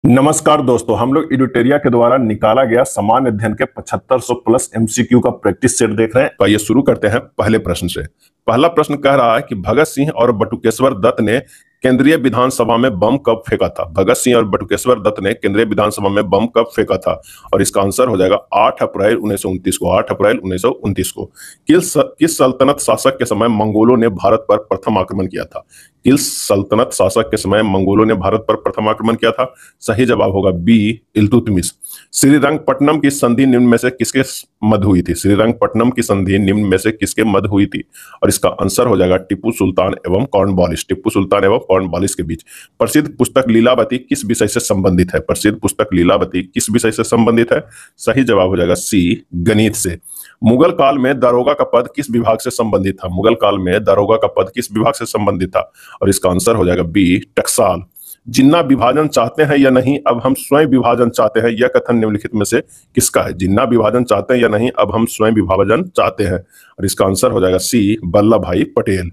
नमस्कार दोस्तों, हम लोग एडुटेरिया के द्वारा निकाला गया सामान्य अध्ययन के 7500 प्लस एमसीक्यू का प्रैक्टिस सेट देख रहे हैं। तो आइए शुरू करते हैं पहले प्रश्न से। पहला प्रश्न कह रहा है कि भगत सिंह और बटुकेश्वर दत्त ने केंद्रीय विधानसभा में बम कब फेंका था। भगत सिंह और बटुकेश्वर दत्त ने केंद्रीय विधानसभा में बम कब फेंका था, और इसका आंसर हो जाएगा 8 अप्रैल 1929 को। 8 अप्रैल 1929 को। किस सल्तनत शासक के समय मंगोलों ने भारत पर प्रथम आक्रमण किया था। किस सल्तनत शासक के समय मंगोलों ने भारत पर प्रथम आक्रमण किया था। सही जवाब होगा बी, इल्तुतमिश। श्रीरंगपट्टनम की संधि निम्न में से किसके मध्य हुई थी। श्रीरंगपट्टनम की संधि निम्न में से किसके मध्य हुई थी, और इसका आंसर हो जाएगा टिप्पू सुल्तान एवं कॉर्नवालिस। टिप्पू सुल्तान एवं कॉर्नवालिस के बीच। प्रसिद्ध पुस्तक लीलावती किस विषय से संबंधित है। प्रसिद्ध पुस्तक लीलावती किस विषय से संबंधित है। सही जवाब हो जाएगा सी, गणित से। मुगल काल में दारोगा का पद किस विभाग से संबंधित था। मुगल काल में दारोगा का पद किस विभाग से संबंधित था, और इसका आंसर हो जाएगा बी, टकसाल। जिन्ना विभाजन चाहते हैं या नहीं, अब हम स्वयं विभाजन चाहते हैं, यह कथन निम्नलिखित में से किसका है। जिन्ना विभाजन चाहते हैं या नहीं, अब हम स्वयं विभाजन चाहते हैं, और इसका आंसर हो जाएगा सी, वल्लभ भाई पटेल।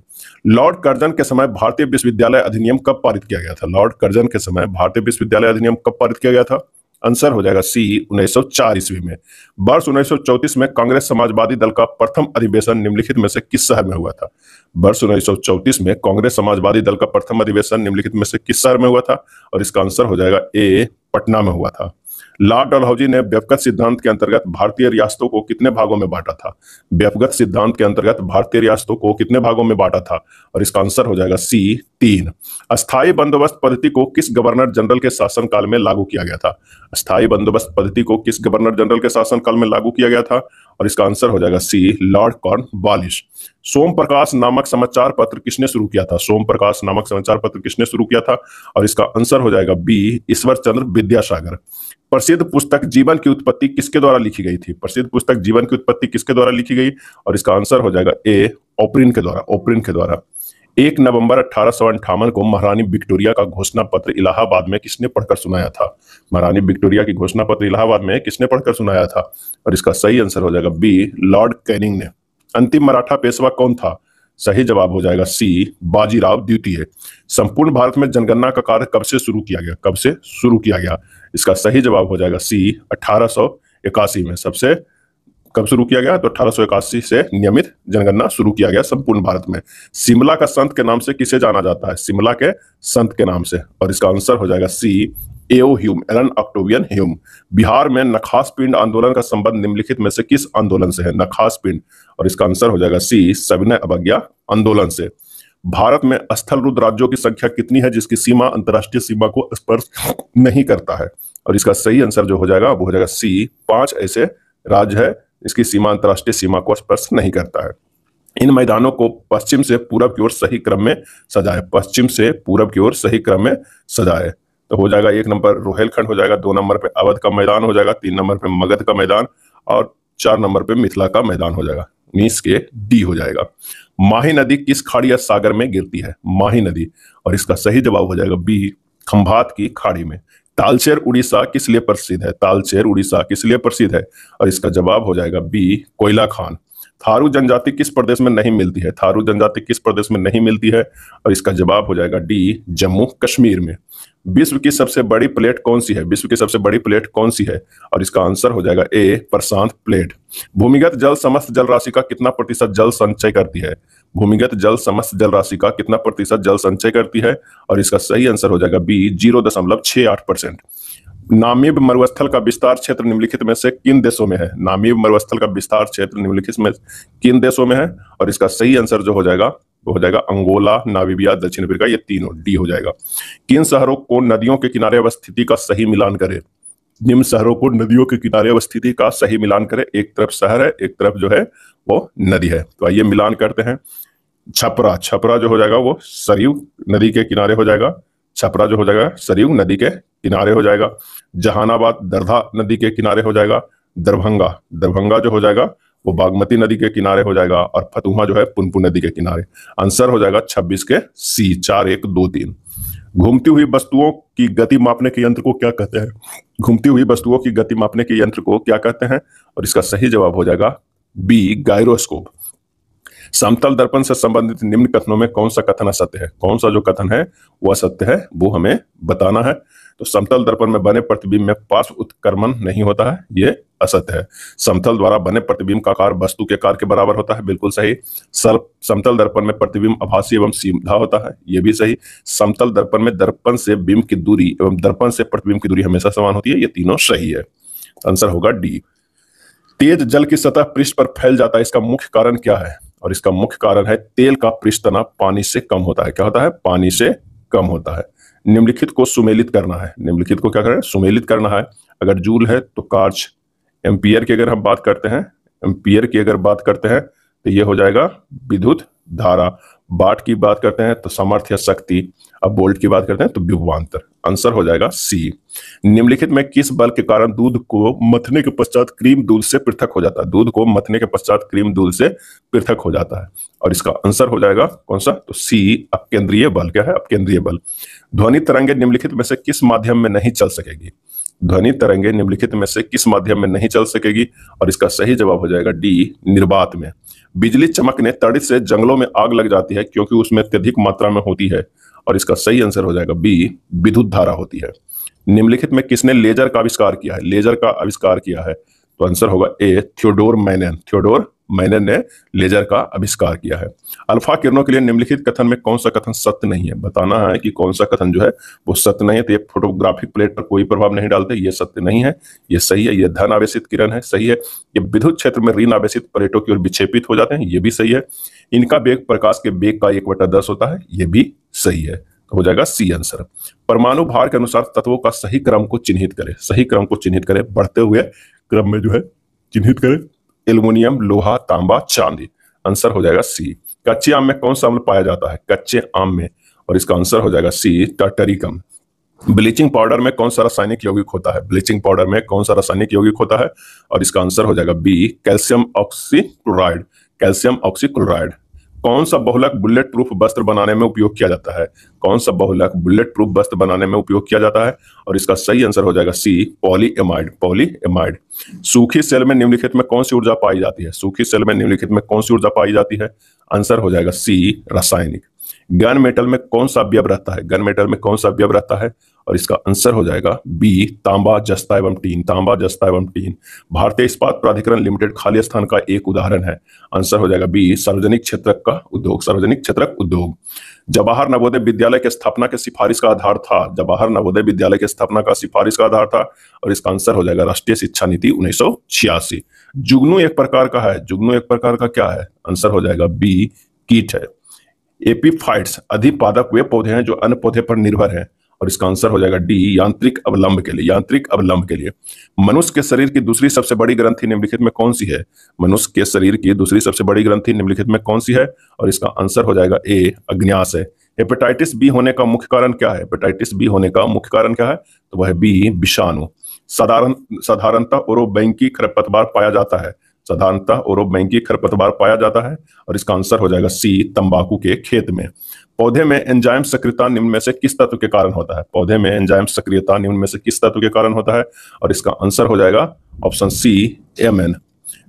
लॉर्ड कर्जन के समय भारतीय विश्वविद्यालय अधिनियम कब पारित किया गया था। लॉर्ड कर्जन के समय भारतीय विश्वविद्यालय अधिनियम कब पारित किया गया था। आंसर हो जाएगा सी, 1904 ईस्वी में। वर्ष 1934 में कांग्रेस समाजवादी दल का प्रथम अधिवेशन निम्नलिखित में से किस शहर में हुआ था। वर्ष 1934 में कांग्रेस समाजवादी दल का प्रथम अधिवेशन निम्नलिखित में से किस शहर में हुआ था, और इसका आंसर हो जाएगा ए, पटना में हुआ था। लॉर्ड डलहौजी ने व्यक्तिगत सिद्धांत के अंतर्गत भारतीय रियासतों को कितने भागों में बांटा था। व्यक्तिगत सिद्धांत के अंतर्गत भारतीय रियासतों को कितने भागों में बांटा था, और इसका आंसर हो जाएगा सी, 3। अस्थायी बंदोबस्त पद्धति को किस गवर्नर जनरल के शासनकाल में लागू किया गया था। अस्थायी बंदोबस्त पद्धति को किस गवर्नर जनरल के शासनकाल में लागू किया गया था, और इसका आंसर हो जाएगा सी, लॉर्ड कॉर्नवालिस। सोम प्रकाश नामक समाचार पत्र किसने शुरू किया था। सोम प्रकाश नामक समाचार पत्र किसने शुरू किया था, और इसका आंसर हो जाएगा बी, ईश्वर चंद्र विद्यासागर। प्रसिद्ध पुस्तक जीवन की उत्पत्ति किसके द्वारा लिखी गई थी। प्रसिद्ध पुस्तक जीवन की उत्पत्ति किसके द्वारा लिखी गई, और इसका आंसर हो जाएगा ए, ओपरिन के द्वारा। ओपरिन के द्वारा। 1 नवंबर 1858 को महारानी विक्टोरिया का घोषणा पत्र इलाहाबाद में किसने पढ़कर सुनाया था। महारानी विक्टोरिया की घोषणा पत्र इलाहाबाद में किसने पढ़कर सुनाया था, और इसका सही आंसर हो जाएगा बी, लॉर्ड कैनिंग ने। अंतिम मराठा पेशवा कौन था। सही जवाब हो जाएगा सी, बाजीराव द्वितीय। संपूर्ण भारत में जनगणना का कार्य कब से शुरू किया गया। कब से शुरू किया गया, इसका सही जवाब हो जाएगा सी, 1881 में। सबसे कब शुरू किया गया, तो 1881 से नियमित जनगणना शुरू किया गया संपूर्ण भारत में। शिमला का संत के नाम से किसे जाना जाता है। शिमला के संत के नाम से, और इसका आंसर हो जाएगा C, AO Hume, Allan Octavian Hume. Bihar में नखास पिंड आंदोलन का संबंध निम्नलिखित में से किस आंदोलन से है। नखास पिंड, और इसका आंसर हो जाएगा सी, सविनय अवज्ञा आंदोलन से। भारत में स्थल रुद्ध राज्यों की संख्या कितनी है जिसकी सीमा अंतरराष्ट्रीय सीमा को स्पर्श नहीं करता है, और इसका सही आंसर जो हो जाएगा वो हो जाएगा सी, 5 ऐसे राज्य है इसकी सीमा अंतरराष्ट्रीय सीमा को स्पर्श नहीं करता है। इन मैदानों को पश्चिम से पूरब की ओर सही क्रम में सजाए। पश्चिम से पूरब की ओर सही क्रम में सजाए, तो हो जाएगा 1 नंबर रोहेलखंड हो जाएगा, 2 नंबर पे अवध का मैदान हो जाएगा, 3 नंबर पे मगध का मैदान, और 4 नंबर पे मिथिला का मैदान हो जाएगा। 19 के डी हो जाएगा। माही नदी किस खाड़ी या सागर में गिरती है। माही नदी, और इसका सही जवाब हो जाएगा बी, खंभात की खाड़ी में। तालचेर उड़ीसा किस लिए प्रसिद्ध है। तालचेर उड़ीसा किस लिए प्रसिद्ध है, और इसका जवाब हो जाएगा बी, कोयला खान। थारू जनजाति किस प्रदेश में नहीं मिलती है। थारू जनजाति किस प्रदेश में नहीं मिलती है, और इसका जवाब हो जाएगा डी, जम्मू कश्मीर में। विश्व की सबसे बड़ी प्लेट कौन सी है। विश्व की सबसे बड़ी प्लेट कौन सी है, और इसका आंसर हो जाएगा ए, प्रशांत प्लेट। भूमिगत जल समस्त जल राशि का कितना प्रतिशत जल संचय करती है। भूमिगत जल समस्त जल राशि का कितना प्रतिशत जल संचय करती है, और इसका सही आंसर हो जाएगा बी, 0.68%। नामीब मरुस्थल का विस्तार क्षेत्र निम्नलिखित में से किन देशों में है। नामीब मरुस्थल का विस्तार क्षेत्र निम्नलिखित में किन देशों में है, और इसका सही आंसर जो हो जाएगा वो हो जाएगा अंगोला, नामीबिया, दक्षिण अफ्रीका, ये तीनों, डी हो जाएगा। किन शहरों को नदियों के किनारे अवस्थिति का सही मिलान करे। निम्न शहरों को नदियों के किनारे अवस्थिति का सही मिलान करे। एक तरफ शहर है, एक तरफ जो है वो नदी है, तो आइए मिलान करते हैं। छपरा, छपरा जो हो जाएगा वो सरयू नदी के किनारे हो जाएगा। छपरा जो हो जाएगा सरयू नदी के किनारे हो जाएगा। जहानाबाद दरधा नदी के किनारे हो जाएगा। दरभंगा, दरभंगा जो हो जाएगा वो बागमती नदी के किनारे हो जाएगा, और फतुहा जो है पुनपुन नदी के किनारे। आंसर हो जाएगा 26 के सी, 4, 1, 2, 3। घूमती हुई वस्तुओं की गति मापने के यंत्र को क्या कहते हैं। घूमती हुई वस्तुओं की गति मापने के यंत्र को क्या कहते हैं, और इसका सही जवाब हो जाएगा बी, गायरोस्कोप। समतल दर्पण से संबंधित निम्न कथनों में कौन सा कथन असत्य है। कौन सा जो कथन है वो असत्य है, वो हमें बताना है। तो समतल दर्पण में बने प्रतिबिंब में पार्श्व उत्क्रमण नहीं होता है, ये असत्य है। समतल द्वारा बने प्रतिबिंब का आकार वस्तु के आकार के बराबर होता है, बिल्कुल सही। समतल दर्पण में प्रतिबिंब आभासी एवं सीधा होता है, ये भी सही। समतल दर्पण में दर्पण से बिंब की दूरी एवं दर्पण से प्रतिबिंब की दूरी हमेशा समान होती है, ये तीनों सही है। आंसर होगा डी। तेज जल की सतह पृष्ठ पर फैल जाता है, इसका मुख्य कारण क्या है? और इसका मुख्य कारण है तेल का पृष्ठ तनाव पानी से कम होता है। क्या होता है? पानी से कम होता है। निम्नलिखित को सुमेलित करना है। निम्नलिखित को क्या करना है? सुमेलित करना है। अगर जूल है तो कार्च। एम्पियर की अगर हम बात करते हैं, एम्पियर की अगर बात करते हैं तो ये हो जाएगा विद्युत धारा। वाट की बात करते हैं तो सामर्थ्य शक्ति। अब वोल्ट की बात करते हैं तो विभवांतर। आंसर हो जाएगा सी। निम्नलिखित में किस बल के कारण दूध को मथने के पश्चात क्रीम दूध से पृथक हो जाता है? दूध को मथने के पश्चात क्रीम दूध से पृथक हो जाता है, और इसका आंसर हो जाएगा कौन सा? तो सी, अपकेंद्रीय बल। क्या है? अपकेंद्रीय बल। ध्वनि तरंगे निम्नलिखित में से किस माध्यम में नहीं चल सकेगी? ध्वनि तरंगे निम्नलिखित में से किस माध्यम में नहीं चल सकेगी? और इसका सही जवाब हो जाएगा डी, निर्वात में। बिजली चमकने तड़ित से जंगलों में आग लग जाती है क्योंकि उसमें अत्यधिक मात्रा में होती है, और इसका सही आंसर हो जाएगा बी, विद्युत धारा होती है। निम्नलिखित में किसने लेजर का आविष्कार किया है? लेजर का आविष्कार किया है तो आंसर होगा ए, थियोडोर मैनन। थियोडोर मैनन ने लेजर का आविष्कार किया है। अल्फा किरणों के लिए निम्नलिखित कथन में कौन सा कथन सत्य नहीं है? बताना है कि कौन सा कथन जो है वो सत्य नहीं है। तो ये फोटोग्राफिक प्लेट पर कोई प्रभाव नहीं डालते, ये सत्य नहीं है, ये सही है। ये धन आवेशित किरण है, सही है। ये विद्युत क्षेत्र में ऋण आवेशित प्लेटों की ओर विक्षेपित हो जाते हैं, ये भी सही है। इनका वेग प्रकाश के वेग का 1/10 होता है, ये भी सही है। तो हो जाएगा सी आंसर। परमाणु भार के अनुसार तत्वों का सही क्रम को चिन्हित करें। सही क्रम को चिन्हित करें, बढ़ते हुए क्रम में जो है चिन्हित करें। एल्युमिनियम, लोहा, तांबा, चांदी। आंसर हो जाएगा सी। कच्चे आम में कौन सा अम्ल पाया जाता है? कच्चे आम में, और इसका आंसर हो जाएगा सी, टार्टरिकम। ब्लीचिंग पाउडर में कौन सा रासायनिक यौगिक होता है? ब्लीचिंग पाउडर में कौन सा रासायनिक यौगिक होता है? और इसका आंसर हो जाएगा B, calcium oxychloride. Calcium oxychloride. कौन सा बहुलक बुलेट प्रूफ वस्त्र बनाने में उपयोग किया जाता है? कौन सा बहुलक बुलेट प्रूफ वस्त्र बनाने में उपयोग किया जाता है? और इसका सही आंसर हो जाएगा सी, पॉलीएमाइड। पॉलीएमाइड। सूखी सेल में निम्नलिखित में कौन सी ऊर्जा पाई जाती है? सूखी सेल में निम्नलिखित में कौन सी ऊर्जा पाई जाती है? आंसर हो जाएगा सी, रासायनिक। गन मेटल में कौन सा अवयव रहता है? गन मेटल में कौन सा अवयव रहता है? और इसका आंसर हो जाएगा बी, तांबा, जस्ता एवं टीन। तांबा, जस्ता एवं टीन। भारतीय इस्पात प्राधिकरण लिमिटेड खाली स्थान का एक उदाहरण है। आंसर हो जाएगा बी, सार्वजनिक क्षेत्र का उद्योग। सार्वजनिक क्षेत्रक उद्योग। जवाहर नवोदय विद्यालय की स्थापना के सिफारिश का आधार था। जवाहर नवोदय विद्यालय की स्थापना का सिफारिश का आधार था, और इसका आंसर हो जाएगा राष्ट्रीय शिक्षा नीति 1986। जुगनू एक प्रकार का है। जुगनू एक प्रकार का क्या है? आंसर हो जाएगा बी, कीट है। एपीफाइट्स अधिपादक वे पौधे हैं जो अन्य पौधे पर निर्भर हैं, और इसका आंसर हो जाएगा डी, यांत्रिक अवलंब के लिए। यांत्रिक अवलंब के लिए। मनुष्य के शरीर की दूसरी सबसे बड़ी ग्रंथि निम्नलिखित में कौन सी है? मनुष्य के शरीर की दूसरी सबसे बड़ी ग्रंथि निम्नलिखित में कौन सी है? और इसका आंसर हो जाएगा ए, अग्न्यास है। हेपेटाइटिस बी होने का मुख्य कारण क्या है? हेपेटाइटिस बी होने का मुख्य कारण क्या है? तो वह है बी, विषाणु। साधारणतः ओरोबैंकी खरपतवार पाया जाता है। साधारणतः ओरोबैंकी खरपतवार पाया जाता है, और इसका आंसर हो जाएगा सी, तंबाकू के खेत में। पौधे में एंजाइम सक्रियता निम्न में से किस तत्व के कारण होता है? पौधे में एंजाइम सक्रियता निम्न में से किस तत्व के कारण होता है? और इसका आंसर हो जाएगा ऑप्शन सी, एमएन।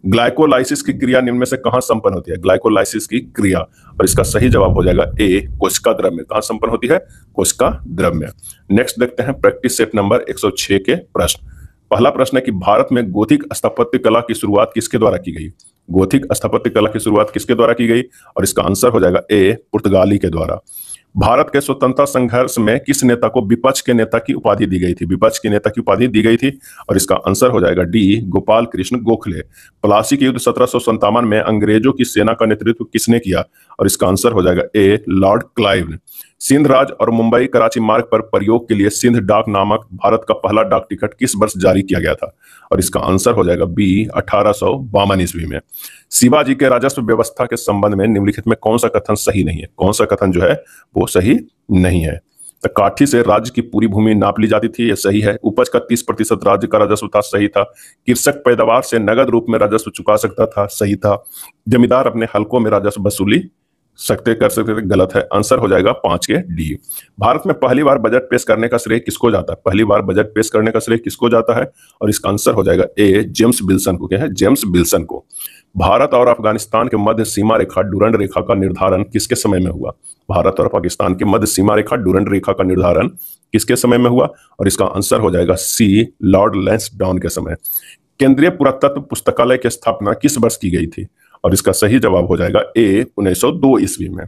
ग्लाइकोलाइसिस की क्रिया निम्न में से कहां संपन्न होती है? ग्लाइकोलाइसिस की क्रिया, और इसका सही जवाब हो जाएगा ए, कोशिका द्रव्य। कहां संपन्न होती है? कोशिका द्रव्य। नेक्स्ट देखते हैं प्रैक्टिस सेट नंबर 106 के प्रश्न। पहला प्रश्न है कि भारत में गोथिक स्थापत्य कला की शुरुआत किसके द्वारा की गई? गोथिक स्थापत्य कला की शुरुआत किसके द्वारा की गई? और इसका आंसर हो जाएगा ए, पुर्तगाली के द्वारा। भारत के स्वतंत्रता संघर्ष में किस नेता को विपक्ष के नेता की उपाधि दी गई थी? विपक्ष के नेता की उपाधि दी गई थी, और इसका आंसर हो जाएगा डी, गोपाल कृष्ण गोखले। प्लासी के युद्ध 1757 में अंग्रेजों की सेना का नेतृत्व किसने किया? और इसका आंसर हो जाएगा ए, लॉर्ड क्लाइव। सिंध राज्य और मुंबई कराची मार्ग पर प्रयोग के लिए सिंध डाक नामक भारत का पहला डाक टिकट किस वर्ष जारी किया गया था? और इसका आंसर हो जाएगा बी, 1852 ईस्वी में। शिवाजी के राजस्व व्यवस्था के संबंध में निम्नलिखित में कौन सा कथन सही नहीं है? कौन सा कथन जो है वो सही नहीं है? तो काठी से राज्य की पूरी भूमि नाप ली जाती थी, यह सही है। उपज का 30% राज्य का राजस्व था, सही था। कृषक पैदावार से नगद रूप में राजस्व चुका सकता था, सही था। जमींदार अपने हलकों में राजस्व वसूली कर सकते थे, गलत है। आंसर हो जाएगा 5 के डी। भारत में पहली बार बजट पेश करने का श्रेय किसको जाता है? पहली बार बजट पेश करने का श्रेय किसको जाता है? और इसका आंसर हो जाएगा ए, जेम्स विल्सन को। क्या है? जेम्स विल्सन को। भारत और अफगानिस्तान के मध्य सीमा रेखा डुरंड रेखा का निर्धारण किसके समय में हुआ? भारत और पाकिस्तान के मध्य सीमा रेखा डुरंड रेखा का निर्धारण किसके समय में हुआ? और इसका आंसर हो जाएगा सी, लॉर्ड लैंसडाउन के समय। केंद्रीय पुरातत्व पुस्तकालय की स्थापना किस वर्ष की गई थी? और इसका सही जवाब हो जाएगा ए, 1902 ईस्वी में।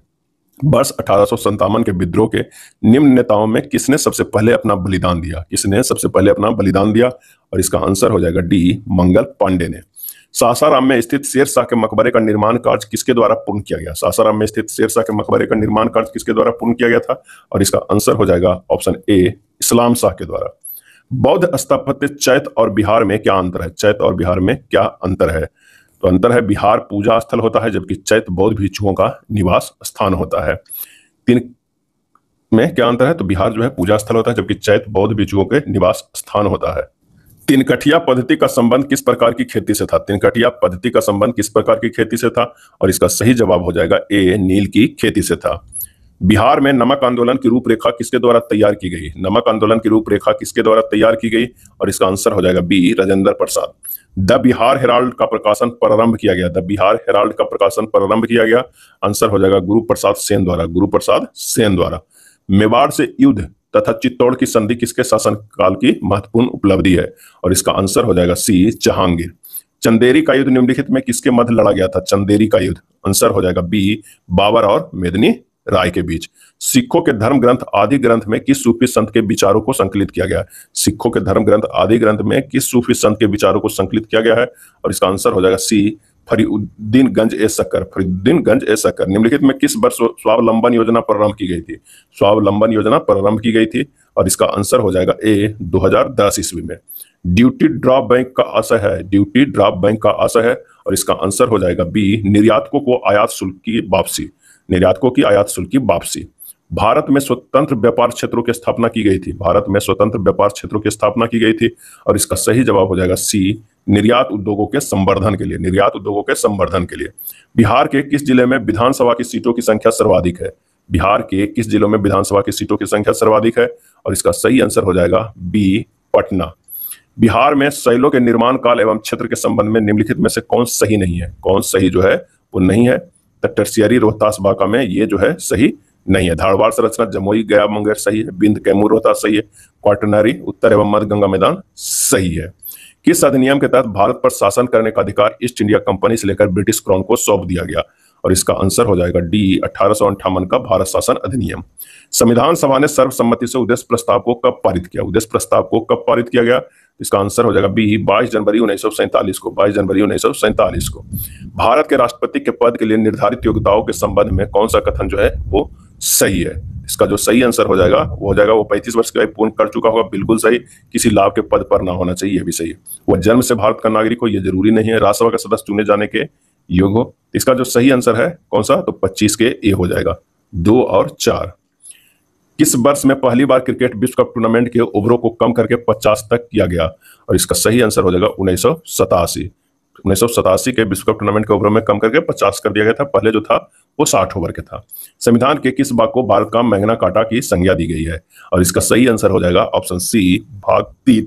वर्ष 1857 के विद्रोह के निम्न नेताओं में किसने सबसे पहले अपना बलिदान दिया? किसने सबसे पहले अपना बलिदान दिया? और इसका आंसर हो जाएगा डी, मंगल पांडे ने। सासाराम में स्थित शेरशाह के मकबरे का निर्माण कार्य किसके द्वारा पूर्ण किया गया? सासाराम में स्थित शेरशाह के मकबरे का निर्माण कार्य किसके द्वारा पूर्ण किया गया था? और इसका आंसर हो जाएगा ऑप्शन ए, इस्लाम शाह के द्वारा। बौद्ध स्थापत्य चैत्य और बिहार में क्या अंतर है? चैत्य और बिहार में क्या अंतर है? तो अंतर है, बिहार पूजा स्थल होता है जबकि चैत्य बौद्ध भिक्षुओं का निवास स्थान होता है। तीन में क्या अंतर है? तो बिहार जो है पूजा स्थल होता है जबकि चैत्य बौद्ध भिक्षुओं के निवास स्थान होता है। तिनकठिया पद्धति का संबंध किस प्रकार की खेती से था? तिनकठिया पद्धति का संबंध किस प्रकार की खेती से था? और इसका सही जवाब हो जाएगा ए, नील की खेती से था। बिहार में नमक आंदोलन की रूपरेखा किसके द्वारा तैयार की गई? नमक आंदोलन की रूपरेखा किसके द्वारा तैयार की गई? और इसका आंसर हो जाएगा B, Rajendra Prasad. The Bihar herald का प्रकाशन प्रारंभ किया गया। द बिहार हेराल्ड का प्रकाशन प्रारंभ किया गया, आंसर हो जाएगा गुरु प्रसाद सेन द्वारा। गुरु प्रसाद सेन द्वारा। मेवाड़ से युद्ध तथा चित्तौड़ की संधि किसके शासनकाल की महत्वपूर्ण उपलब्धि है? और इसका आंसर हो जाएगा सी, जहांगीर। चंदेरी का युद्ध निम्नलिखित में किसके मध्य लड़ा गया था? चंदेरी का युद्ध, आंसर हो जाएगा बी, बाबर और मेदिनी राय के बीच। सिखों के धर्म ग्रंथ आदि ग्रंथ में किस सूफी संत के विचारों को संकलित किया गया है? सिखों के धर्म ग्रंथ आदि ग्रंथ में किस सूफी संत के विचारों को संकलित किया गया है? और इसका आंसर हो जाएगा सी, फरीउद्दीनगंज ए शक्कर। फरीउद्दीनगंज ए शक्कर। निम्नलिखित में किस वर्ष स्वावलंबन योजना प्रारंभ की गई थी? स्वावलंबन योजना प्रारंभ की गई थी, और इसका आंसर हो जाएगा ए, 2010 ईस्वी में। ड्यूटी ड्रॉप बैंक का आशय है। ड्यूटी ड्रॉप बैंक का आशय है, और इसका आंसर हो जाएगा बी, निर्यातकों को आयात शुल्क की वापसी। निर्यातकों की आयात शुल्क की वापसी। भारत में स्वतंत्र व्यापार क्षेत्रों की स्थापना की गई थी। भारत में स्वतंत्र व्यापार क्षेत्रों की स्थापना की गई थी, और इसका सही जवाब हो जाएगा सी, निर्यात उद्योगों के संवर्धन के लिए। निर्यात उद्योगों के संवर्धन के लिए। बिहार के किस जिले में विधानसभा की सीटों की संख्या सर्वाधिक है? बिहार के किस जिलों में विधानसभा की सीटों की संख्या सर्वाधिक है? और इसका सही आंसर हो जाएगा बी, पटना। बिहार में शैलों के निर्माण काल एवं क्षेत्र के संबंध में निम्नलिखित में से कौन सही नहीं है? कौन सही जो है वो नहीं है? टर्शियरी रोहतास बांका में ये जो है सही नहीं है। धारवाड़ संरचना जमुई गया मुंगेर सही है। बिंद कैमूर रोहतास सही है। क्वाटरनरी उत्तर एवं मध्य गंगा मैदान सही है। किस अधिनियम के तहत भारत पर शासन करने का अधिकार ईस्ट इंडिया कंपनी से लेकर ब्रिटिश क्राउन को सौंप दिया गया? और इसका आंसर हो जाएगा डी, 1858 का भारत शासन अधिनियम। संविधान सभा ने सर्वसम्मति से उद्देश्य प्रस्ताव को कब पारित किया? उद्देश्य प्रस्ताव को कब पारित किया गया? इसका आंसर हो जाएगा बी, 22 जनवरी 1947 को। 22 जनवरी 1947 को। भारत के राष्ट्रपति के पद के लिए निर्धारित योग्यताओं के संबंध में कौन सा कथन जो है वो सही है? इसका जो सही आंसर हो जाएगा वो हो जाएगा वो 35 वर्ष की आयु पूर्ण कर चुका होगा, बिल्कुल सही। किसी लाभ के पद पर ना होना चाहिए, ये भी सही है। वह जन्म से भारत का नागरिक हो, ये जरूरी नहीं है। राज्यसभा का सदस्य चुने जाने के योग्य हो। इसका जो सही आंसर है कौन सा? तो 25 के ए हो जाएगा, 2 और 4। किस वर्ष में पहली बार क्रिकेट विश्व कप टूर्नामेंट के ओवरों को कम करके 50 तक किया गया? और इसका सही आंसर हो जाएगा 1987। 1987 के विश्व कप टूर्नामेंट के ओवरों में कम करके 50 कर दिया गया था। पहले जो था वो 60 ओवर के था। संविधान के किस भाग को भारत का मैग्ना कार्टा की संज्ञा दी गई है? और इसका सही आंसर हो जाएगा ऑप्शन सी, भाग 3।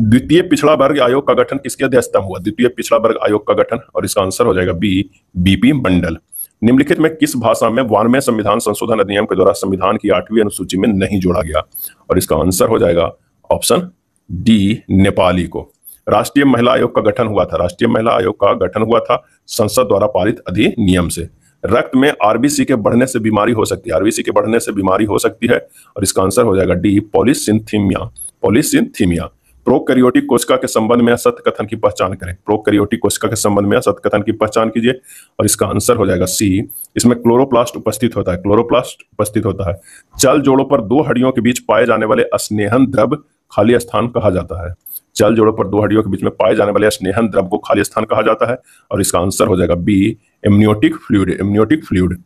द्वितीय पिछड़ा वर्ग आयोग का गठन किसकी अध्यक्षता में हुआ? द्वितीय पिछड़ा वर्ग आयोग का गठन, और इसका आंसर हो जाएगा बी, बीपी मंडल। निम्नलिखित में किस भाषा में 92वें संविधान संशोधन अधिनियम के द्वारा संविधान की 8वीं अनुसूची में नहीं जोड़ा गया? और इसका आंसर हो जाएगा ऑप्शन डी, नेपाली को। राष्ट्रीय महिला आयोग का गठन हुआ था। राष्ट्रीय महिला आयोग का गठन हुआ था संसद द्वारा पारित अधिनियम से। रक्त में आरबीसी के बढ़ने से बीमारी हो सकती है। आरबीसी के बढ़ने से बीमारी हो सकती है, और इसका आंसर हो जाएगा डी, पॉलीसिंथीमिया। पॉलीसिंथीमिया। प्रोकैरियोटिक कोशिका के संबंध में सत्य कथन की पहचान करें। प्रोकैरियोटिक कोशिका के संबंध में सत्य कथन की पहचान कीजिए, और इसका आंसर हो जाएगा सी, इसमें क्लोरोप्लास्ट उपस्थित होता है। क्लोरोप्लास्ट उपस्थित होता है। चल जोड़ों पर 2 हड्डियों के बीच पाए जाने वाले स्नेहन द्रव खाली स्थान कहा जाता है। चल जोड़ों पर 2 हड्डियों के बीच में पाए जाने वाले स्नेहन द्रव को खाली स्थान कहा जाता है, और इसका आंसर हो जाएगा B, amniotic fluid. Amniotic fluid.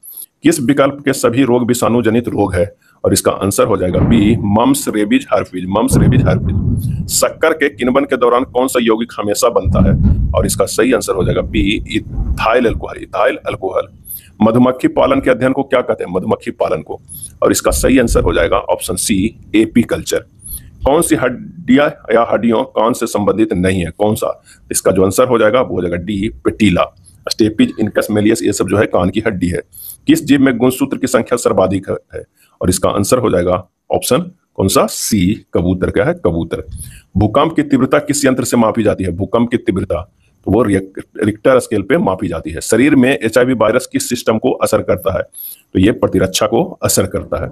किस विकल्प के सभी रोग विषाणु जनित रोग है? और इसका आंसर हो जाएगा B, mumps, rabies, herpes. Mumps, rabies, herpes. शक्कर के किण्वन के दौरान कौन सा यौगिक हमेशा बनता है? और इसका सही आंसर हो जाएगा B, ethyl alcohol. Ethyl alcohol. मधुमक्खी पालन के अध्ययन को क्या कहते हैं? मधुमक्खी पालन को। और इसका सही आंसर हो जाएगा ऑप्शन सी, एपीकल्चर। कौन सी हड्डियां या हड्डियों कान से संबंधित नहीं है? कौन सा? इसका जो आंसर हो जाएगा वो हो जाएगा डी, पेटिला। स्टेपिज, इनकस मेलियस, ये सब जो है कान की हड्डी है। किस जीव में गुणसूत्र की संख्या सर्वाधिक है? और इसका आंसर हो जाएगा ऑप्शन कौन सा? सी, कबूतर। क्या है? कबूतर। भूकंप की तीव्रता किस यंत्र से मापी जाती है? भूकंप की तीव्रता तो वो रिक्टर स्केल पे मापी जाती है। शरीर में HIV वायरस किस सिस्टम को असर करता है? तो ये प्रतिरक्षा को असर करता है।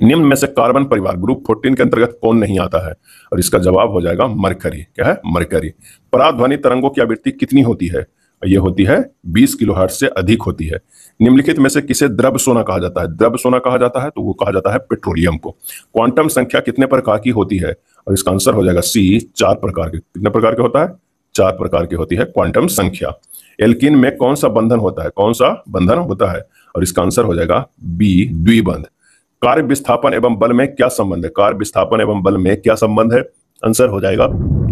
निम्न में से कार्बन परिवार ग्रुप 14 के अंतर्गत कौन नहीं आता है? और इसका जवाब हो जाएगा मरकरी। क्या है? मरकरी। पराध्वनि तरंगों की आवृत्ति कितनी होती है? ये होती है 20 किलोहर्ट्ज से अधिक होती है। निम्नलिखित में से किसे द्रव्य सोना कहा जाता है? द्रव्य सोना कहा जाता है तो वो कहा जाता है पेट्रोलियम को। क्वांटम संख्या कितने प्रकार की होती है? और इसका आंसर हो जाएगा सी, 4 प्रकार के। कितने प्रकार के होता है? 4 प्रकार की होती है क्वांटम संख्या। एल्कीन में कौन सा बंधन होता है? कौन सा बंधन होता है? और इसका आंसर हो जाएगा बी, द्विबंध। कार्य विस्थापन एवं बल में क्या संबंध है? कार्य विस्थापन एवं बल में क्या संबंध है? आंसर हो जाएगा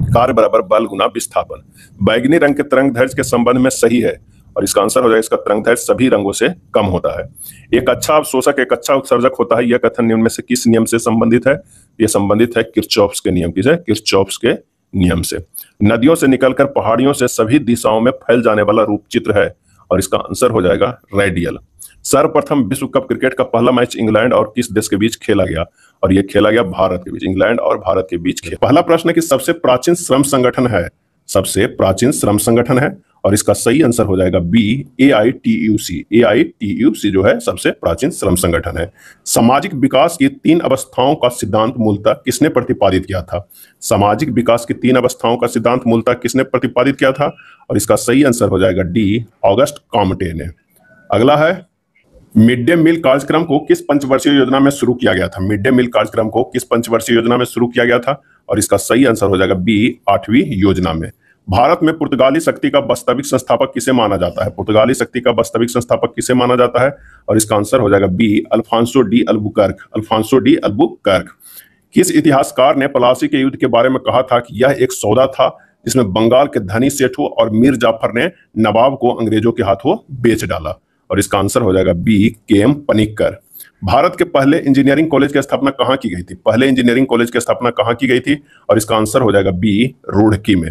कार्य बराबर बल गुना विस्थापन। बैगनी रंग के तरंग दैर्ध्य के संबंध में सही है और इसका आंसर हो जाएगा इसका तरंग दैर्ध्य सभी रंगों से कम होता है। एक अच्छा अवशोषक एक अच्छा उत्सर्जक होता है, यह कथन निम्न में से किस नियम से संबंधित है? यह संबंधित है किरचॉफ्स के नियम। किसे? किरचॉफ्स के नियम से। नदियों से निकलकर पहाड़ियों से सभी दिशाओं में फैल जाने वाला रूप चित्र है और इसका आंसर हो जाएगा रेडियल। सर्वप्रथम विश्व कप क्रिकेट का पहला मैच इंग्लैंड और किस देश के बीच खेला गया? और यह खेला गया भारत के बीच। इंग्लैंड और भारत के बीच खेला। पहला प्रश्न है कि सबसे प्राचीन श्रम संगठन है? सबसे प्राचीन श्रम संगठन है और इसका सही आंसर हो जाएगा बी, AITUC। AITUC जो है सबसे प्राचीन श्रम संगठन है। सामाजिक विकास की 3 अवस्थाओं का सिद्धांत मूलतः किसने प्रतिपादित किया था? सामाजिक विकास की 3 अवस्थाओं का सिद्धांत मूलतः किसने प्रतिपादित किया था? और इसका सही आंसर हो जाएगा डी, ऑगस्ट कॉम्टे ने। अगला है मिड डे मील कार्यक्रम को किस पंचवर्षीय योजना में शुरू किया गया था? मिड डे मील कार्यक्रम को किस पंचवर्षीय योजना में शुरू किया गया था? और इसका सही आंसर हो जाएगा बी, 8वीं योजना में। भारत में पुर्तगाली शक्ति का वास्तविक संस्थापक किसे माना जाता है? पुर्तगाली शक्ति का वास्तविक संस्थापक किसे माना जाता है? और इसका आंसर हो जाएगा B, Alfonso de Albuquerque. Alfonso de Albuquerque. किस इतिहासकार ने प्लासी के युद्ध के बारे में कहा था कि यह एक सौदा था जिसमें बंगाल के धनी सेठों और मीर जाफर ने नवाब को अंग्रेजों के हाथों बेच डाला? और इसका आंसर हो जाएगा बी, KM पनिक्कर। भारत के पहले इंजीनियरिंग कॉलेज की स्थापना कहाँ की गई थी? पहले इंजीनियरिंग कॉलेज की स्थापना कहाँ की गई थी? और इसका आंसर हो जाएगा बी, रुड़की में।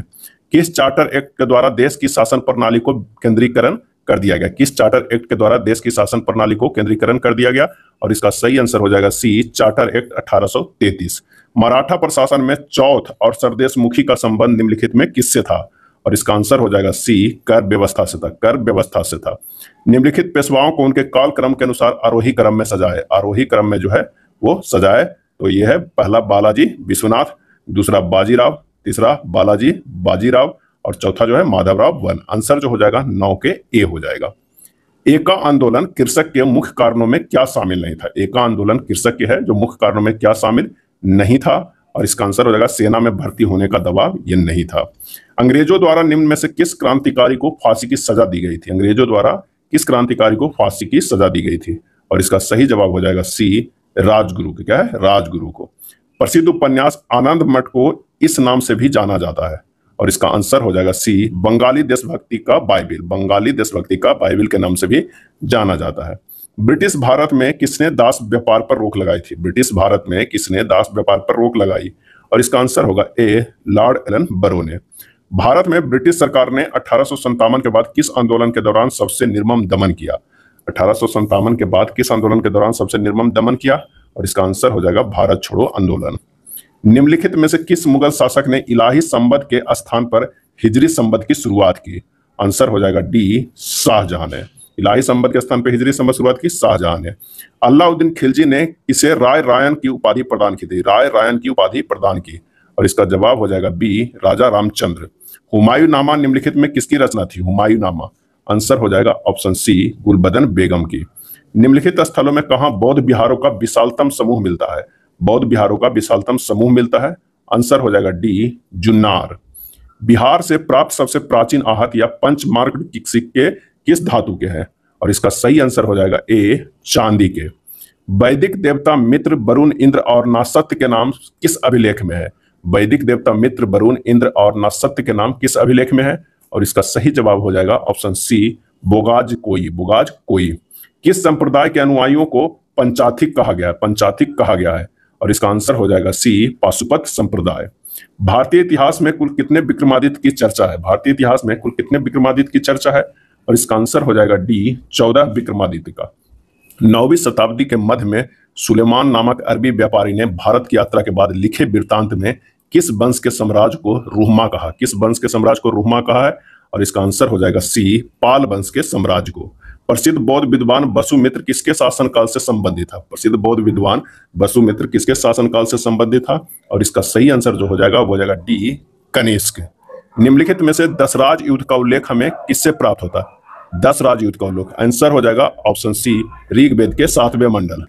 किस चार्टर एक्ट के द्वारा देश की शासन प्रणाली को केंद्रीकरण कर दिया गया? किस चार्टर एक्ट के द्वारा देश की शासन प्रणाली को केंद्रीकरण कर दिया गया? और इसका सही आंसर हो जाएगा सी, चार्टर एक्ट 1833। मराठा प्रशासन में चौथ और सरदेशमुखी का संबंध निम्नलिखित में किससे था? और इसका आंसर हो जाएगा सी, कर व्यवस्था से था। कर व्यवस्था से था। निम्नलिखित पेशवाओं को उनके काल क्रम के अनुसार आरोही क्रम में सजाए। आरोही क्रम में जो है वो सजाए तो ये है पहला बालाजी विश्वनाथ, दूसरा बाजीराव, तीसरा बालाजी बाजीराव और चौथा जो है माधवराव वन। आंसर जो हो जाएगा 9 के ए हो जाएगा। एका आंदोलन कृषक के मुख्य कारणों में क्या शामिल नहीं था? एका आंदोलन कृषक के है जो मुख्य कारणों में क्या शामिल नहीं था? और इसका आंसर हो जाएगा सेना में भर्ती होने का दबाव ये नहीं था। अंग्रेजों द्वारा निम्न में से किस क्रांतिकारी को फांसी की सजा दी गई थी? अंग्रेजों द्वारा किस क्रांतिकारी को फांसी की सजा दी गई थी? और इसका सही जवाब हो जाएगा सी, राजगुरु। क्या है? राजगुरु को। प्रसिद्ध उपन्यास आनंद मठ को इस नाम से भी जाना जाता है और इसका आंसर हो जाएगा सी, बंगाली देशभक्ति का बाइबिल। बंगाली देशभक्ति का बाइबिल के नाम से भी जाना जाता है। ब्रिटिश भारत में किसने दास व्यापार पर रोक लगाई थी? ब्रिटिश भारत में किसने दास व्यापार पर रोक लगाई? और इसका आंसर होगा ए, लॉर्ड एलन बरो ने। भारत में ब्रिटिश सरकार ने 1857 के बाद किस आंदोलन के दौरान सबसे निर्मम दमन किया? 1857 के बाद किस आंदोलन के दौरान सबसे निर्मम दमन किया? और इसका आंसर हो जाएगा भारत छोड़ो आंदोलन। निम्नलिखित में से किस मुगल शासक ने इलाही संबत के स्थान पर हिजरी संबत की शुरुआत की? आंसर हो जाएगा डी, शाहजहां ने। इलाही संबत के स्थान पर हिजरी संबत शुरुआत की शाहजहां ने। अलाउद्दीन खिलजी ने इसे राय रायन की उपाधि प्रदान की थी? राय रायन की उपाधि प्रदान की और इसका जवाब हो जाएगा बी, राजा रामचंद्र। हुमायूं नामा निम्नलिखित में किसकी रचना थी? हुमायूं नामा। आंसर हो जाएगा ऑप्शन सी, गुलबदन बेगम की। निम्नलिखित स्थलों में कहां बौद्ध विहारों का विशालतम समूह मिलता है? बौद्ध विहारों का विशालतम समूह मिलता है। आंसर हो जाएगा डी, जुन्नार। बिहार से प्राप्त सबसे प्राचीन आहत या पंचमार्क सिक्के किस धातु के हैं? और इसका सही आंसर हो जाएगा ए, चांदी के। वैदिक देवता मित्र, वरुण, इंद्र और नासत्य के नाम किस अभिलेख में है? वैदिक देवता मित्र, वरुण, इंद्र और नासत्य के नाम किस अभिलेख में है? और इसका सही जवाब हो जाएगा ऑप्शन सी, बोगाज कोई। बोगाज कोई। किस संप्रदाय के अनुयायियों को पंचाथिक कहा गया है? पंचाथिक कहा गया है और इसका आंसर हो जाएगा सी, पाशुपत संप्रदाय। भारतीय इतिहास में कुल कितने विक्रमादित्य की चर्चा है? भारतीय इतिहास में कुल कितने विक्रमादित्य की चर्चा है? और इसका आंसर हो जाएगा डी, 14 विक्रमादित्य का। 9वीं शताब्दी के मध्य में सुलेमान नामक अरबी व्यापारी ने भारत की यात्रा के बाद लिखे वृत्तांत में किस वंश के साम्राज्य को रुहमा कहा? किस वंश के साम्राज्य को रुहमा कहा है? और इसका आंसर हो जाएगा सी, पाल वंश के साम्राज्य को। प्रसिद्ध बौद्ध विद्वान वसुमित्र किसके शासनकाल से संबंधित था? प्रसिद्ध बौद्ध विद्वान वसुमित्र किसके शासनकाल से संबंधित था? और इसका सही आंसर जो हो जाएगा वो हो जाएगा डी, कनिष्क। निम्नलिखित में से दशराज युद्ध का उल्लेख हमें किससे प्राप्त होता है? दशराज युद्ध का उल्लेख, आंसर हो जाएगा ऑप्शन सी, ऋग्वेद के 7वें मंडल।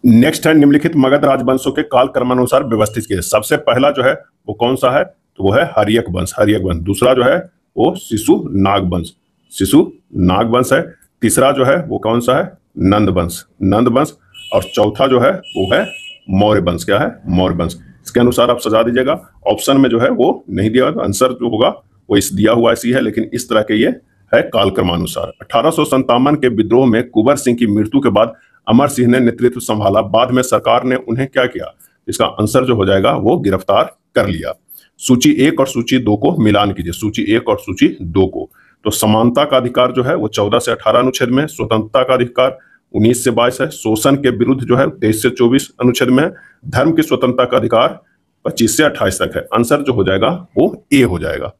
नेक्स्ट है, निम्नलिखित मगध राजवंशों के काल क्रमानुसार व्यवस्थित किए। सबसे पहला जो है वो कौन सा है? तो वो है हर्यक वंश, हर्यक वंश। दूसरा जो है वो शिशु नाग वंश, शिशु नाग वंश है। तीसरा जो है वो कौन सा है? नंद वंश, नंद वंश। और चौथा जो है वो है मौर्य वंश। क्या है? मौर्य वंश। इसके अनुसार आप सजा दीजिएगा। ऑप्शन में जो है वो नहीं दिया, तो आंसर जो होगा वो इस दिया हुआ ऐसी है, लेकिन इस तरह के ये है कालक्रमानुसार। 1857 के विद्रोह में कुंवर सिंह की मृत्यु के बाद अमर सिंह ने नेतृत्व संभाला। बाद में सरकार ने उन्हें क्या किया? इसका आंसर जो हो जाएगा वो गिरफ्तार कर लिया। सूची 1 और सूची 2 को मिलान कीजिए, सूची 1 और सूची 2 को। तो समानता का अधिकार जो है वो 14 से 18 अनुच्छेद में, स्वतंत्रता का अधिकार 19 से 22 है, शोषण के विरुद्ध जो है 23 से 24 अनुच्छेद में, धर्म की स्वतंत्रता का अधिकार 25 से 28 तक है। आंसर जो हो जाएगा वो ए हो जाएगा।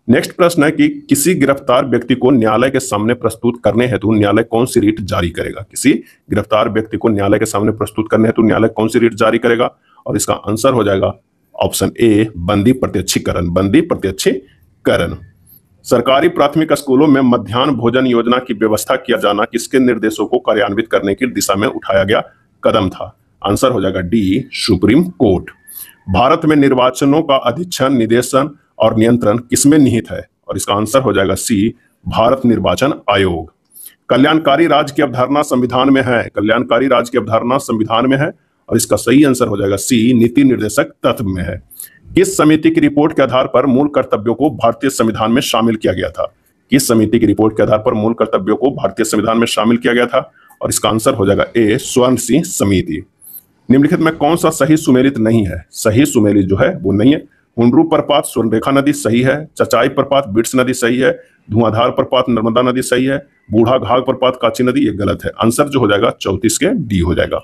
नेक्स्ट प्रश्न है कि किसी गिरफ्तार व्यक्ति को न्यायालय के सामने प्रस्तुत करने हेतु न्यायालय कौन सी रीट जारी करेगा? किसी गिरफ्तार व्यक्ति को न्यायालय के सामने प्रस्तुत करने हेतु न्यायालय कौन सी रीट जारी करेगा? और इसका आंसर हो जाएगा ऑप्शन ए, बंदी प्रत्यक्षीकरण, बंदी प्रत्यक्षीकरण। सरकारी प्राथमिक स्कूलों में मध्याह्न भोजन योजना की व्यवस्था किया जाना किसके निर्देशों को कार्यान्वित करने की दिशा में उठाया गया कदम था? आंसर हो जाएगा डी, सुप्रीम कोर्ट। भारत में निर्वाचनों का अधीक्षण, निदेशन और नियंत्रण किसमें निहित है? और इसका आंसर हो जाएगा सी, भारत निर्वाचन आयोग। कल्याणकारी राज्य की अवधारणा संविधान में है, कल्याणकारी राज्य की अवधारणा संविधान में है। और इसका सही आंसर हो जाएगा सी, नीति निर्देशक तत्व में है। किस समिति की रिपोर्ट के आधार पर मूल कर्तव्यों को भारतीय संविधान में शामिल किया गया था? किस समिति की रिपोर्ट के आधार पर मूल कर्तव्यों को भारतीय संविधान में शामिल किया गया था? और इसका आंसर हो जाएगा ए, स्वर्ण सिंह समिति। निम्नलिखित में कौन सा सही सुमेलित नहीं है? सही सुमेलित जो है वो नहीं है। हुंड्रू प्रपात स्वर्णरेखा नदी सही है, चचाई प्रपात बिट्स नदी सही है, धुआंधार प्रपात नर्मदा नदी सही है, बूढ़ा घाघ प्रपात काची नदी ये गलत है। आंसर जो हो जाएगा 34 के डी हो जाएगा।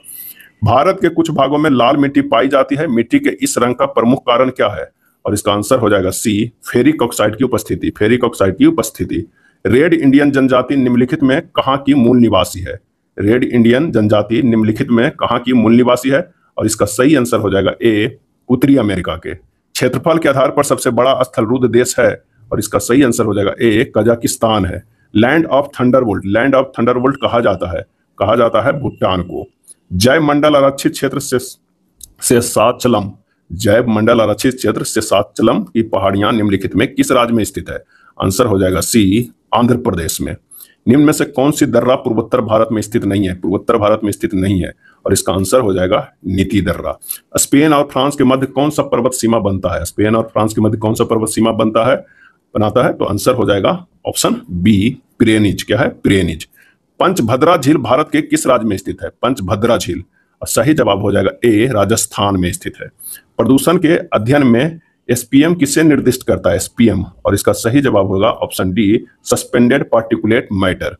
भारत के कुछ भागों में लाल मिट्टी पाई जाती है, मिट्टी के इस रंग का प्रमुख कारण क्या है? और इसका आंसर हो जाएगा सी, फेरिक ऑक्साइड की उपस्थिति, फेरिक ऑक्साइड की उपस्थिति। रेड इंडियन जनजाति निम्नलिखित में कहाँ की मूल निवासी है? रेड इंडियन जनजाति निम्नलिखित में कहाँ की मूल निवासी है? और इसका सही आंसर हो जाएगा ए, उत्तरी अमेरिका के। क्षेत्रफल के आधार पर सबसे बड़ा स्थलरुद्ध देश है? और इसका सही आंसर हो जाएगा ए, कजाकिस्तान है। Land of Thunderbolt, land of Thunderbolt कहा जाता है भूटान को। जैव मंडल आरक्षित क्षेत्र से सातचलम, जैव मंडल आरक्षित क्षेत्र से सातचलम की पहाड़ियां निम्नलिखित में किस राज्य में स्थित है? आंसर हो जाएगा सी, आंध्र प्रदेश में। निम्न में से कौन सी दर्रा पूर्वोत्तर भारत में स्थित नहीं है? पूर्वोत्तर भारत में स्थित नहीं है। और इसका आंसर हो जाएगा नीति दर्रा। स्पेन और फ्रांस के मध्य कौन सा पर्वत सीमा बनता है? स्पेन और फ्रांस के मध्य कौन सा पर्वत सीमा बनाता है? तो आंसर हो जाएगा ऑप्शन बी, पिरेनीज। क्या है? पिरेनीज। पंचभद्रा झील भारत के किस राज्य में स्थित है? पंचभद्रा झील। और सही जवाब हो जाएगा ए, राजस्थान में स्थित है। प्रदूषण के अध्ययन में एसपीएम किसे निर्दिष्ट करता है? एसपीएम। और इसका सही जवाब होगा option D, suspended particulate matter.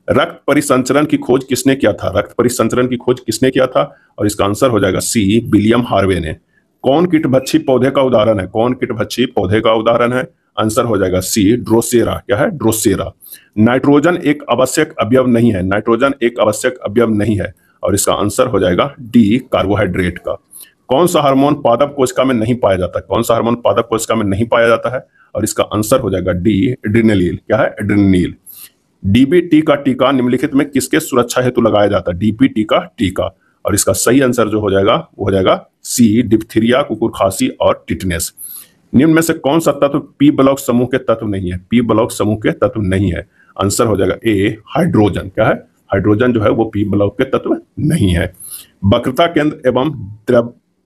रक्त परिसंचरण की खोज किसने किया था? रक्त परिसंचरण की खोज किसने किया था? और इसका आंसर हो जाएगा सी, विलियम हार्वे ने। कौन कीटभक्षी पौधे का उदाहरण है? कौन कीटभक्षी पौधे का उदाहरण है? आंसर हो जाएगा सी, ड्रोसेरा। क्या है? ड्रोसेरा। नाइट्रोजन एक आवश्यक अवयव नहीं है, नाइट्रोजन एक आवश्यक अवयव नहीं है। और इसका आंसर हो जाएगा डी, कार्बोहाइड्रेट का। कौन सा हार्मोन पादप कोशिका में नहीं पाया जाता? कौन सा हार्मोन पादप कोशिका में नहीं पाया जाता है? और इसका आंसर हो जाएगा डी, एड्रेनलिन। क्या है? एड्रेनलिन। डीबीटी का टीका निम्नलिखित में किसके सुरक्षा हेतु लगाया जाता है? डीबीटी का टीका। और इसका सही आंसर जो हो जाएगा वो हो जाएगा सी, डिप्थीरिया, कुकुर खांसी और टिटनेस। निम्न में से कौन सा तत्व पी ब्लॉक समूह के तत्व नहीं है? पी ब्लॉक समूह के तत्व नहीं है। आंसर हो जाएगा ए, हाइड्रोजन। क्या है? हाइड्रोजन जो है वो पी ब्लॉक के तत्व नहीं है। वक्रता केंद्र एवं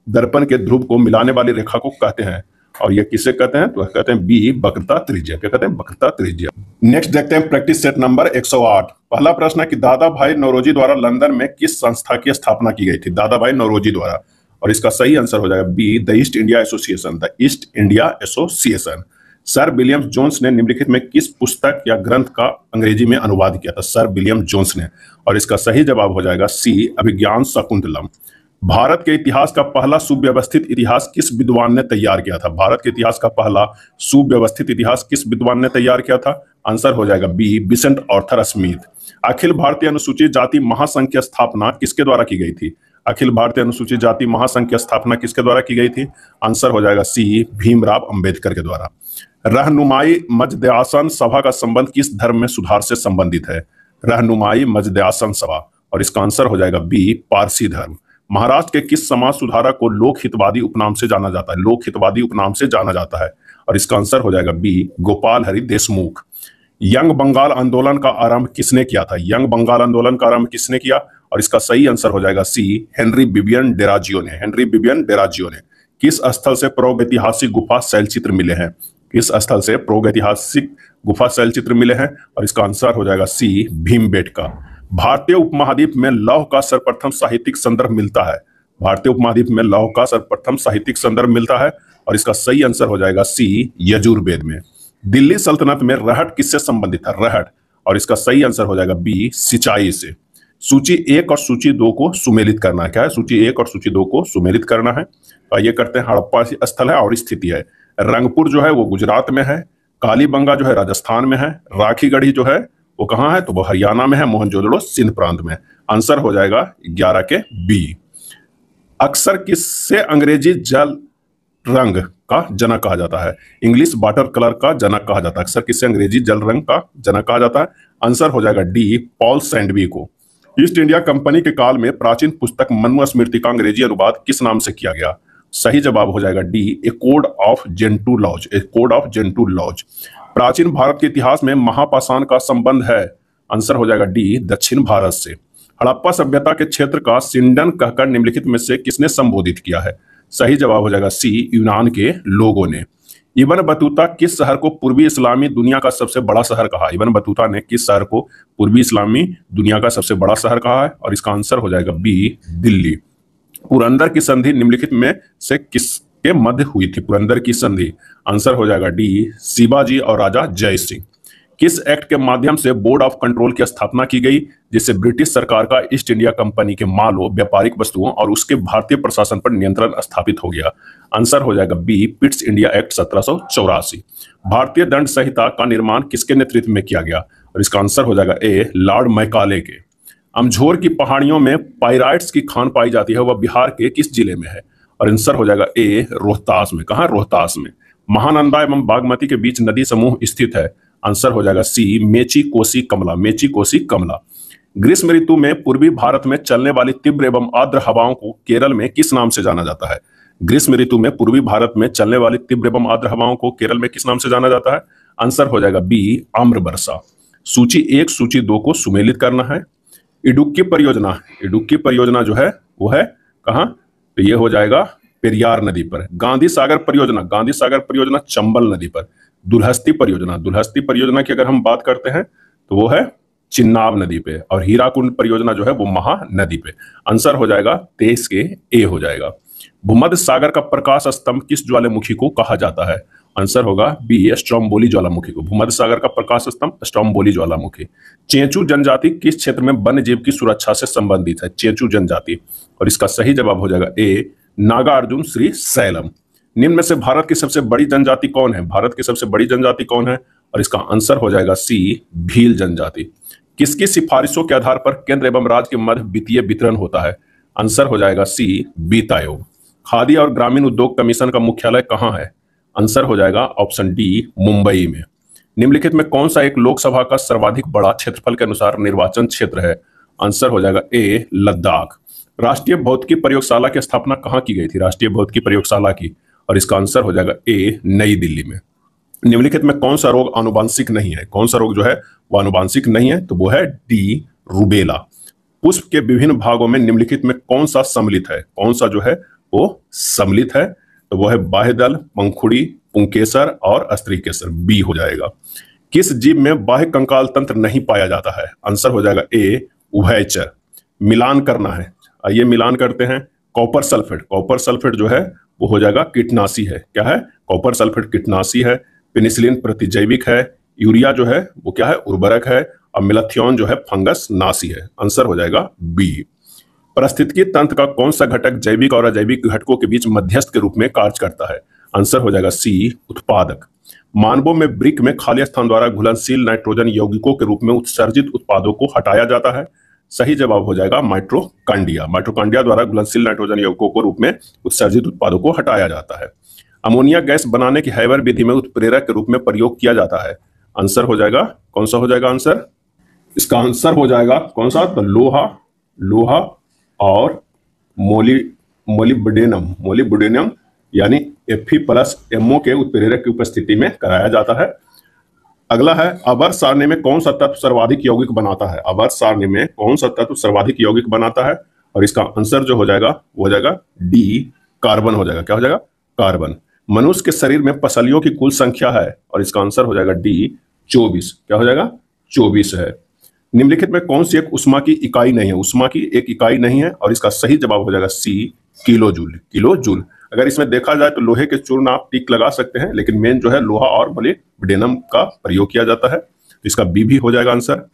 दर्पण के ध्रुव को मिलाने वाली रेखा को कहते हैं? और ये किसे कहते हैं? तो कहते हैं बी, वक्रता त्रिज्या। क्या कहते हैं? वक्रता त्रिज्या। नेक्स्ट देखते हैं प्रैक्टिस सेट नंबर 108। पहला प्रश्न है कि दादा भाई नौरोजी द्वारा लंदन में किस संस्था की स्थापना की गई थी? दादा भाई नौरोजी द्वारा। और इसका सही आंसर हो जाएगा B, the East India association, the East India association. Sir William Jones ने निम्नलिखित में किस पुस्तक या ग्रंथ का अंग्रेजी में अनुवाद किया था? सर विलियम जोन्स ने। और इसका सही जवाब हो जाएगा सी, अभिज्ञान शाकुंतलम। भारत के इतिहास का पहला सुव्यवस्थित इतिहास किस विद्वान ने तैयार किया था? भारत के इतिहास का पहला सुव्यवस्थित इतिहास किस विद्वान ने तैयार किया था? आंसर हो जाएगा B, Besant Arthur Smith. Akhil Bharatiya अनुसूचित जाति महासंघ की स्थापना किसके द्वारा की गई थी? अखिल भारतीय अनुसूचित जाति महासंघ की स्थापना किसके द्वारा की गई थी? आंसर हो जाएगा सी, भीमराव अंबेडकर के द्वारा। रहनुमाई मजदयासन सभा का संबंध किस धर्म में सुधार से संबंधित है? रहनुमाई मजदयासन सभा। और इसका आंसर हो जाएगा बी, पारसी धर्म। महाराष्ट्र के किस समाज सुधारक को लोक हितवादी उपनाम से जाना जाता है? लोक हितवादी उपनाम से जाना जाता है। और इसका आंसर हो जाएगा बी, गोपाल हरि देशमुख। यंग बंगाल आंदोलन का आरंभ किसने किया था? यंग बंगाल आंदोलन का आरंभ किसने किया? और इसका सही आंसर हो जाएगा सी, हेनरी विवियन डेराजियो ने। हेनरी विवियन डेराजियो ने। किस स्थल से प्रागैतिहासिक गुफा शैलचित्र मिले हैं? किस स्थल से प्रागैतिहासिक गुफा शैलचित्र मिले हैं? और इसका आंसर हो जाएगा सी, भीमबेटका। भारतीय उपमहाद्वीप में लौह का सर्वप्रथम साहित्यिक संदर्भ मिलता है। भारतीय उपमहाद्वीप में लौह का सर्वप्रथम साहित्यिक संदर्भ मिलता है। और इसका सही आंसर हो जाएगा सी, यजुर्वेद में। दिल्ली सल्तनत में रहट किससे संबंधित था? रहट। और इसका सही आंसर हो जाएगा बी, सिंचाई से। सूची 1 और सूची 2 को सुमेलित करना है। क्या है? सूची 1 और सूची 2 को सुमेलित करना है। तो ये करते हैं। हड़प्पा स्थल है और स्थिति है। रंगपुर जो है वो गुजरात में है। कालीबंगा जो है राजस्थान में है। राखीगढ़ी जो है वो कहाँ है? तो वो हरियाणा में है। मोहनजोदड़ो सिंध प्रांत में। आंसर हो जाएगा 11 के बी। अक्सर किससे अंग्रेजी जल रंग का जनक कहा जाता है? इंग्लिश वाटर कलर का जनक कहा जाता है। अक्सर किससे अंग्रेजी जल रंग का जनक कहा जाता है? आंसर हो जाएगा डी, पॉल सैंडबी को। ईस्ट इंडिया कंपनी के काल में प्राचीन पुस्तक मनुस्मृति का अंग्रेजी अनुवाद किस नाम से किया गया? सही जवाब हो जाएगा D, a code of Gentoo laws. A code of Gentoo laws. प्राचीन भारत के इतिहास में महापाषाण का संबंध है। आंसर हो जाएगा डी, दक्षिण भारत से। हड़प्पा सभ्यता के क्षेत्र का सिंडन कहकर निम्नलिखित में से किसने संबोधित किया है? सही जवाब हो जाएगा सी, यूनान के लोगों ने। इब्न बतूता किस शहर को पूर्वी इस्लामी दुनिया का सबसे बड़ा शहर कहा? इब्न बतूता ने किस शहर को पूर्वी इस्लामी दुनिया का सबसे बड़ा शहर कहा है? और इसका आंसर हो जाएगा बी, दिल्ली। पुरंदर की संधि निम्नलिखित में से किसके मध्य हुई थी? पुरंदर की संधि। आंसर हो जाएगा डी, शिवाजी और राजा जय सिंह। किस एक्ट के माध्यम से बोर्ड ऑफ कंट्रोल की स्थापना की गई, जिससे ब्रिटिश सरकार का ईस्ट इंडिया कंपनी के मालों, व्यापारिक वस्तुओं और उसके भारतीय प्रशासन पर नियंत्रण स्थापित हो गया? आंसर हो जाएगा बी, पिट्स इंडिया एक्ट 1784। भारतीय दंड संहिता का निर्माण किसके नेतृत्व में किया गया? और इसका आंसर हो जाएगा ए, लॉर्ड मैकाले के। अमझोर की पहाड़ियों में पाइराइट्स की खान पाई जाती है, वह बिहार के किस जिले में है? और आंसर हो जाएगा ए, रोहतास में। कहां? रोहतास में। महानंदा एवं बागमती के बीच नदी समूह स्थित है। आंसर हो जाएगा सी, मेची कोसी कमला। मेची कोसी कमला। ग्रीष्म ऋतु में पूर्वी भारत में चलने वाली तीव्र एवं आर्द्र हवाओं को केरल में किस नाम से जाना जाता है? ग्रीष्म ऋतु में पूर्वी भारत में चलने वाली तीव्र एवं आर्द्र हवाओं को केरल में किस नाम से जाना जाता है? आंसर हो जाएगा बी, आम्र वर्षा। सूची 1 सूची 2 को सुमेलित करना है। इडुक्की परियोजना। इडुक्की परियोजना जो है वो है कहां? तो ये हो जाएगा पेरियार नदी पर। गांधी सागर परियोजना। गांधी सागर परियोजना चंबल नदी पर। दुल्हस्ती परियोजना। दुल्हस्ती परियोजना की अगर हम बात करते हैं तो वो है चिन्नाब नदी पे। और हीराकुंड परियोजना जो है वो महानदी पे। आंसर हो जाएगा 23 के ए हो जाएगा। भूमध्य सागर का प्रकाश स्तंभ किस ज्वालामुखी को कहा जाता है? आंसर होगा बी, स्ट्रोम्बोली ज्वालामुखी को। भूमध्य सागर का प्रकाश स्तंभ स्ट्रोम्बोली ज्वालामुखी। चेंचू जनजाति किस क्षेत्र में वन्य जीव की सुरक्षा से संबंधित है? चेंचू जनजाति। और इसका सही जवाब हो जाएगा ए, नागार्जुन श्री सैलम। निम्न में से भारत की सबसे बड़ी जनजाति कौन है? भारत की सबसे बड़ी जनजाति कौन है? और इसका आंसर हो जाएगा सी, भील जनजाति। किसकी सिफारिशों के आधार पर केंद्र एवं राज्य के मध्य वित्तीय वितरण होता है? आंसर हो जाएगा सी, वित्त आयोग। खादी और ग्रामीण उद्योग कमीशन का मुख्यालय कहां है? आंसर हो जाएगा ऑप्शन डी, मुंबई में। निम्नलिखित में कौन सा एक लोकसभा का सर्वाधिक बड़ा क्षेत्रफल के अनुसार निर्वाचन क्षेत्र है? आंसर हो जाएगा ए, लद्दाख। राष्ट्रीय भौतिकी प्रयोगशाला की स्थापना कहां की गई थी? राष्ट्रीय भौतिकी प्रयोगशाला की। और इसका आंसर हो जाएगा ए, नई दिल्ली में। निम्नलिखित में कौन सा रोग आनुवांशिक नहीं है? कौन सा रोग जो है वो आनुवांशिक नहीं है? तो वो है डी, रूबेला। पुष्प के विभिन्न भागों में निम्नलिखित में कौन सा सम्मिलित है? कौन सा जो है वो सम्मिलित है? तो वो है बाह्यदल, पंखुड़ी, पुंकेसर और स्त्रीकेसर। बी हो जाएगा। किस जीव में बाह्य कंकाल तंत्र नहीं पाया जाता है? आंसर हो जाएगा ए, उभयचर। मिलान करना है। आइए मिलान करते हैं। Copper sulphate. कॉपर सल्फेट जो है वो हो जाएगा कीटनाशी है। क्या है? कॉपर सल्फेट कीटनाशी है। पेनिसिलिन प्रतिजैविक है, यूरिया जो है वो क्या है, उर्वरक है, और मेलाथियोन जो है फंगस नाशी है। आंसर हो जाएगा बी। पारिस्थितिकी तंत्र का कौन सा घटक जैविक और अजैविक घटकों के बीच मध्यस्थ के रूप में कार्य करता है? आंसर हो जाएगा सी, उत्पादक। मानवों में वृक्क में खाली स्थान द्वारा घुलनशील नाइट्रोजन यौगिकों के रूप में उत्सर्जित उत्पादों को हटाया जाता है। सही जवाब हो जाएगा माइटोकॉन्ड्रिया। माइटोकॉन्ड्रिया द्वारा घुलनशील नाइट्रोजन यौगिकों के रूप में उत्सर्जित उत्पादों को हटाया जाता है। अमोनिया गैस बनाने की हैबर विधि में उत्प्रेरक के रूप में प्रयोग किया जाता है। आंसर हो जाएगा कौन सा हो जाएगा आंसर? इसका आंसर हो जाएगा कौन सा? तो लोहा और मोलिब्डेनम यानी Fe+MO के उत्प्रेरक की उपस्थिति में कराया जाता है। अगला है, आवर्त सारणी में कौन सा तत्व सर्वाधिक यौगिक बनाता है? आवर्त सारणी में कौन सा तत्व सर्वाधिक यौगिक बनाता है? और इसका आंसर जो हो जाएगा वो हो जाएगा डी, कार्बन हो जाएगा। क्या हो जाएगा? कार्बन। मनुष्य के शरीर में पसलियों की कुल संख्या है, और इसका आंसर हो जाएगा डी, 24। क्या हो जाएगा? 24 है। निम्नलिखित में कौन सी एक उष्मा की इकाई नहीं है? उष्मा की एक इकाई नहीं है, और इसका सही जवाब हो जाएगा सी, किलोजूल। अगर इसमें देखा जाए तो लोहे के चूर्ण आप टिक लगा सकते हैं, लेकिन मेन जो है लोहा और मोलिब्डेनम का प्रयोग किया जाता है। तो इसका बी भी हो जाएगा आंसर।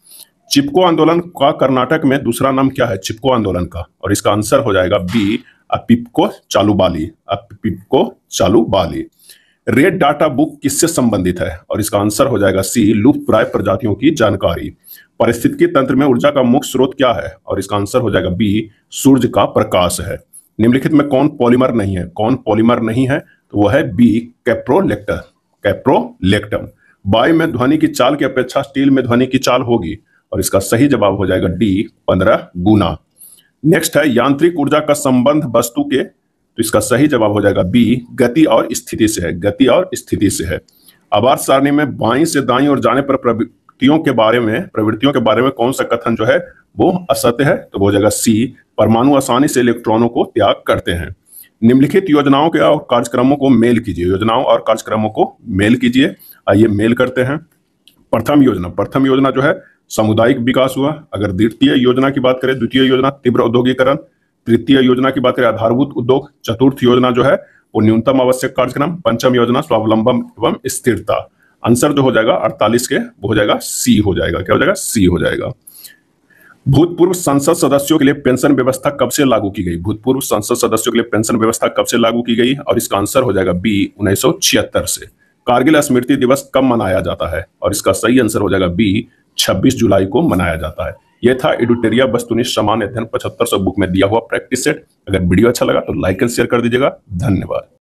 चिपको आंदोलन का कर्नाटक में दूसरा नाम क्या है? चिपको आंदोलन का, और इसका आंसर हो जाएगा बी, अपिप्को चालुबाली। रेड डाटा बुक किससे संबंधित है? और इसका आंसर हो जाएगा सी, लुप्तप्राय प्रजातियों की जानकारी। पारिस्थितिकी तंत्र में ऊर्जा का मुख्य स्रोत क्या है? और इसका आंसर हो जाएगा बी, सूर्य का प्रकाश है। निम्नलिखित में कौन पॉलीमर नहीं है? तो वो है बी, कैप्रोलेक्टम। वायु में ध्वनि की चाल की अपेक्षा स्टील में ध्वनि की चाल होगी, और इसका सही जवाब हो जाएगा डी, 15 गुना। नेक्स्ट है, यांत्रिक ऊर्जा का संबंध वस्तु के, तो इसका सही जवाब हो जाएगा बी, गति और स्थिति से है। आवर्त सारणी में बाईं से दाईं ओर जाने पर प्रवृत्तियों के बारे में कौन सा कथन जो है वो असत्य है? तो वो हो जाएगा सी, परमाणु आसानी से इलेक्ट्रॉनों को त्याग करते हैं। निम्नलिखित योजनाओं के और कार्यक्रमों को मेल कीजिए। आइए मेल करते हैं। प्रथम योजना जो है सामुदायिक विकास हुआ। अगर द्वितीय योजना की बात करें, द्वितीय योजना तीव्र औद्योगिकरण। तृतीय योजना की बात करें, आधारभूत उद्योग। चतुर्थ योजना जो है वो न्यूनतम आवश्यक कार्यक्रम। पंचम योजना स्वावलंबन एवं स्थिरता। आंसर जो हो जाएगा 48 के वो हो जाएगा सी हो जाएगा। क्या हो जाएगा? सी हो जाएगा। भूतपूर्व संसद सदस्यों के लिए पेंशन व्यवस्था कब से लागू की गई? भूतपूर्व संसद सदस्यों के लिए पेंशन व्यवस्था कब से लागू की गई? और इसका आंसर हो जाएगा बी, 1976 से। कारगिल स्मृति दिवस कब मनाया जाता है? और इसका सही आंसर हो जाएगा बी, 26 जुलाई को मनाया जाता है। यह था एडुटेरिया वस्तुनिष्ठ सामान्य अध्ययन 7500 बुक में दिया हुआ प्रैक्टिस सेट। अगर वीडियो अच्छा लगा तो लाइक एंड शेयर कर दीजिएगा। धन्यवाद।